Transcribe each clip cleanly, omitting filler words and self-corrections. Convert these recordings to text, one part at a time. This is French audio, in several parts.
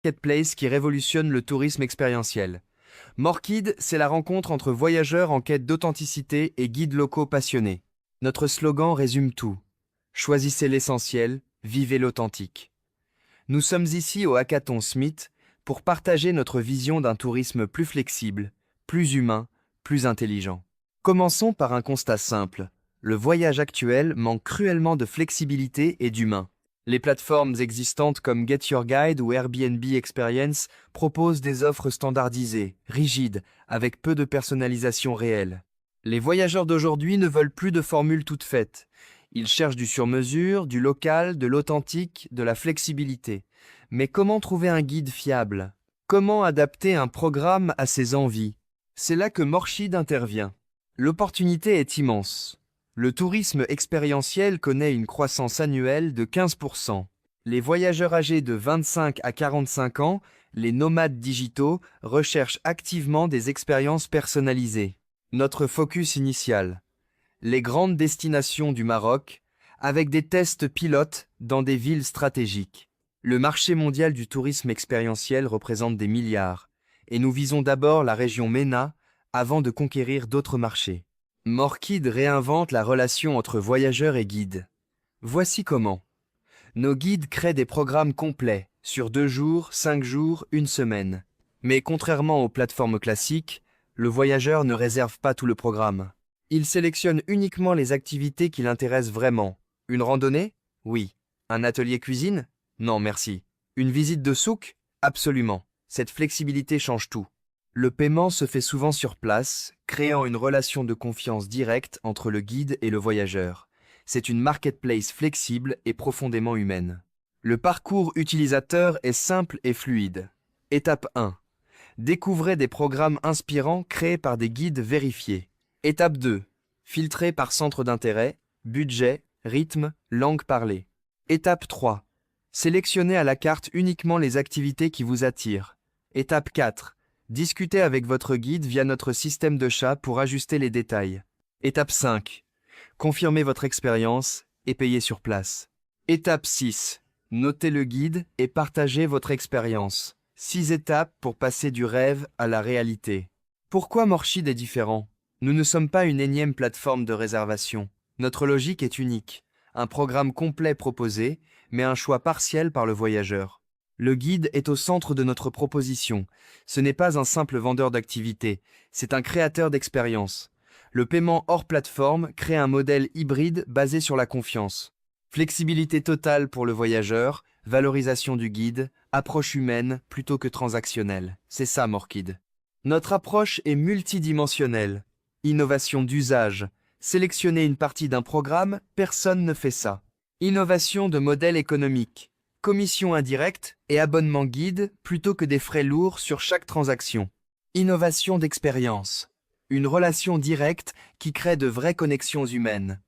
marketplace qui révolutionne le tourisme expérientiel. Morkid, c'est la rencontre entre voyageurs en quête d'authenticité et guides locaux passionnés. Notre slogan résume tout. Choisissez l'essentiel, vivez l'authentique. Nous sommes ici au Hackathon Smith pour partager notre vision d'un tourisme plus flexible, plus humain, plus intelligent. Commençons par un constat simple. Le voyage actuel manque cruellement de flexibilité et d'humain. Les plateformes existantes comme Get Your Guide ou Airbnb Experience proposent des offres standardisées, rigides, avec peu de personnalisation réelle. Les voyageurs d'aujourd'hui ne veulent plus de formules toutes faites. Ils cherchent du sur-mesure, du local, de l'authentique, de la flexibilité. Mais comment trouver un guide fiable? Comment adapter un programme à ses envies? C'est là que Morkid intervient. L'opportunité est immense. Le tourisme expérientiel connaît une croissance annuelle de 15%. Les voyageurs âgés de 25 à 45 ans, les nomades digitaux, recherchent activement des expériences personnalisées. Notre focus initial. Les grandes destinations du Maroc, avec des tests pilotes dans des villes stratégiques. Le marché mondial du tourisme expérientiel représente des milliards, et nous visons d'abord la région MENA avant de conquérir d'autres marchés. Morkid réinvente la relation entre voyageurs et guides. Voici comment. Nos guides créent des programmes complets, sur 2 jours, 5 jours, 1 semaine. Mais contrairement aux plateformes classiques, le voyageur ne réserve pas tout le programme. Il sélectionne uniquement les activités qui l'intéressent vraiment. Une randonnée? Oui. Un atelier cuisine? Non, merci. Une visite de souk? Absolument. Cette flexibilité change tout. Le paiement se fait souvent sur place, créant une relation de confiance directe entre le guide et le voyageur. C'est une marketplace flexible et profondément humaine. Le parcours utilisateur est simple et fluide. Étape 1. Découvrez des programmes inspirants créés par des guides vérifiés. Étape 2. Filtrez par centre d'intérêt, budget, rythme, langue parlée. Étape 3. Sélectionnez à la carte uniquement les activités qui vous attirent. Étape 4. Discutez avec votre guide via notre système de chat pour ajuster les détails. Étape 5. Confirmez votre expérience et payez sur place. Étape 6. Notez le guide et partagez votre expérience. 6 étapes pour passer du rêve à la réalité. Pourquoi Morkid est différent? Nous ne sommes pas une énième plateforme de réservation. Notre logique est unique. Un programme complet proposé, mais un choix partiel par le voyageur. Le guide est au centre de notre proposition. Ce n'est pas un simple vendeur d'activités, c'est un créateur d'expériences. Le paiement hors plateforme crée un modèle hybride basé sur la confiance. Flexibilité totale pour le voyageur, valorisation du guide, approche humaine plutôt que transactionnelle. C'est ça Morkid. Notre approche est multidimensionnelle. Innovation d'usage. Sélectionner une partie d'un programme, personne ne fait ça. Innovation de modèle économique. Commission indirecte et abonnement guide plutôt que des frais lourds sur chaque transaction. Innovation d'expérience. Une relation directe qui crée de vraies connexions humaines.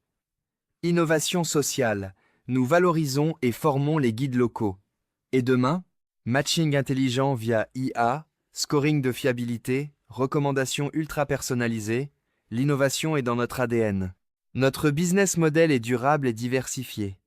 Innovation sociale. Nous valorisons et formons les guides locaux. Et demain, matching intelligent via IA, scoring de fiabilité, recommandations ultra personnalisées, l'innovation est dans notre ADN. Notre business model est durable et diversifié.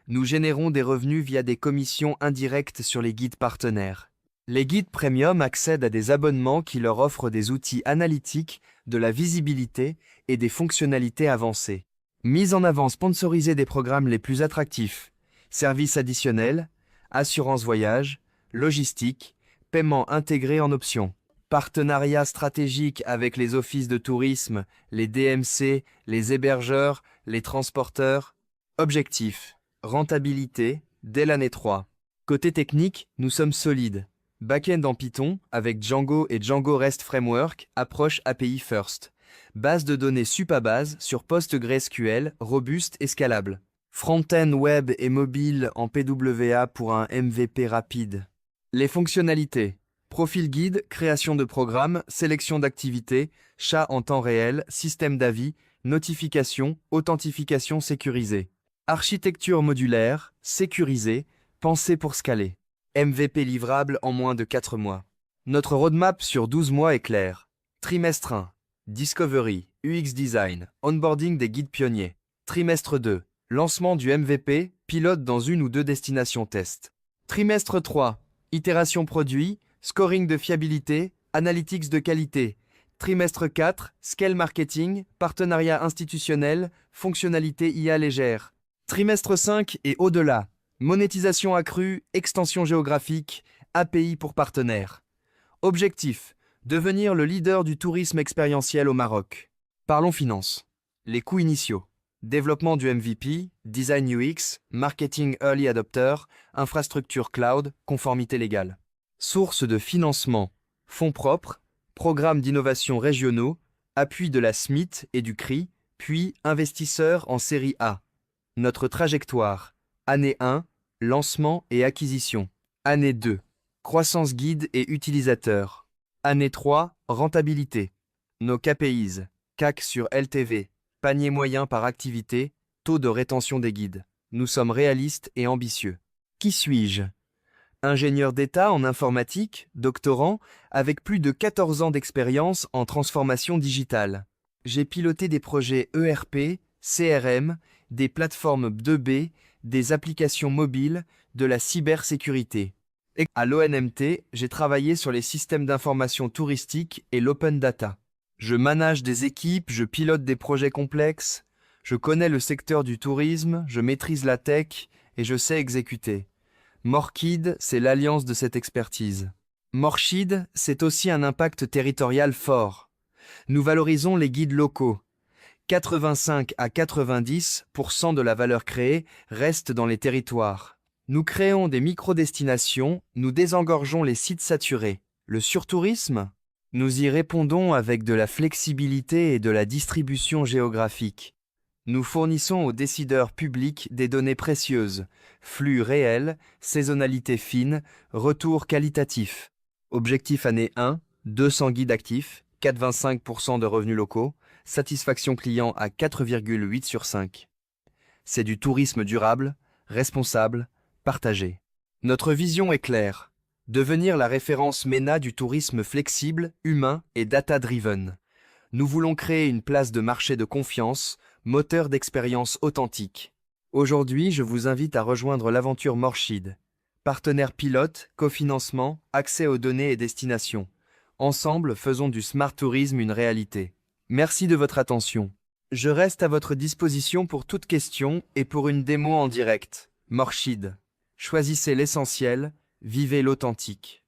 Nous générons des revenus via des commissions indirectes sur les guides partenaires. Les guides premium accèdent à des abonnements qui leur offrent des outils analytiques, de la visibilité et des fonctionnalités avancées. Mise en avant sponsorisée des programmes les plus attractifs, services additionnels, assurance voyage, logistique, paiement intégré en option. Partenariat stratégique avec les offices de tourisme, les DMC, les hébergeurs, les transporteurs. Objectif. Rentabilité, dès l'année 3. Côté technique, nous sommes solides. Backend en Python, avec Django et Django REST Framework, approche API First. Base de données Supabase sur PostgreSQL, robuste et scalable. Front-end web et mobile en PWA pour un MVP rapide. Les fonctionnalités. Profil guide, création de programmes, sélection d'activités, chat en temps réel, système d'avis, notification, authentification sécurisée. Architecture modulaire, sécurisée, pensée pour scaler. MVP livrable en moins de 4 mois. Notre roadmap sur 12 mois est claire. Trimestre 1. Discovery, UX Design, onboarding des guides pionniers. Trimestre 2. Lancement du MVP, pilote dans 1 ou 2 destinations test. Trimestre 3. Itération produit, scoring de fiabilité, analytics de qualité. Trimestre 4, scale marketing, partenariat institutionnel, fonctionnalité IA légère. Trimestre 5 et au-delà, monétisation accrue, extension géographique, API pour partenaires. Objectif, devenir le leader du tourisme expérientiel au Maroc. Parlons finances. Les coûts initiaux. Développement du MVP, design UX, marketing early adopter, infrastructure cloud, conformité légale. Sources de financement. Fonds propres, programmes d'innovation régionaux, appui de la SMIT et du CRI, puis investisseurs en série A. Notre trajectoire. Année 1, lancement et acquisition. Année 2, croissance guide et utilisateur. Année 3, rentabilité. Nos KPIs, CAC sur LTV, panier moyen par activité, taux de rétention des guides. Nous sommes réalistes et ambitieux. Qui suis-je? Ingénieur d'État en informatique, doctorant, avec plus de 14 ans d'expérience en transformation digitale. J'ai piloté des projets ERP, CRM, des plateformes 2B, des applications mobiles, de la cybersécurité. À l'ONMT, j'ai travaillé sur les systèmes d'information touristique et l'open data. Je manage des équipes, je pilote des projets complexes, je connais le secteur du tourisme, je maîtrise la tech et je sais exécuter. Morkid, c'est l'alliance de cette expertise. Morchid, c'est aussi un impact territorial fort. Nous valorisons les guides locaux. 85 à 90% de la valeur créée reste dans les territoires. Nous créons des micro-destinations, nous désengorgeons les sites saturés. Le surtourisme? Nous y répondons avec de la flexibilité et de la distribution géographique. Nous fournissons aux décideurs publics des données précieuses, flux réels, saisonnalité fine, retour qualitatif. Objectif année 1, 200 guides actifs, 4,25% de revenus locaux, satisfaction client à 4,8 sur 5. C'est du tourisme durable, responsable, partagé. Notre vision est claire, devenir la référence MENA du tourisme flexible, humain et data-driven. Nous voulons créer une place de marché de confiance, moteur d'expérience authentique. Aujourd'hui, je vous invite à rejoindre l'aventure Morchid. Partenaire pilote, cofinancement, accès aux données et destinations. Ensemble, faisons du smart tourisme une réalité. Merci de votre attention. Je reste à votre disposition pour toute question et pour une démo en direct. Morchid. Choisissez l'essentiel, vivez l'authentique.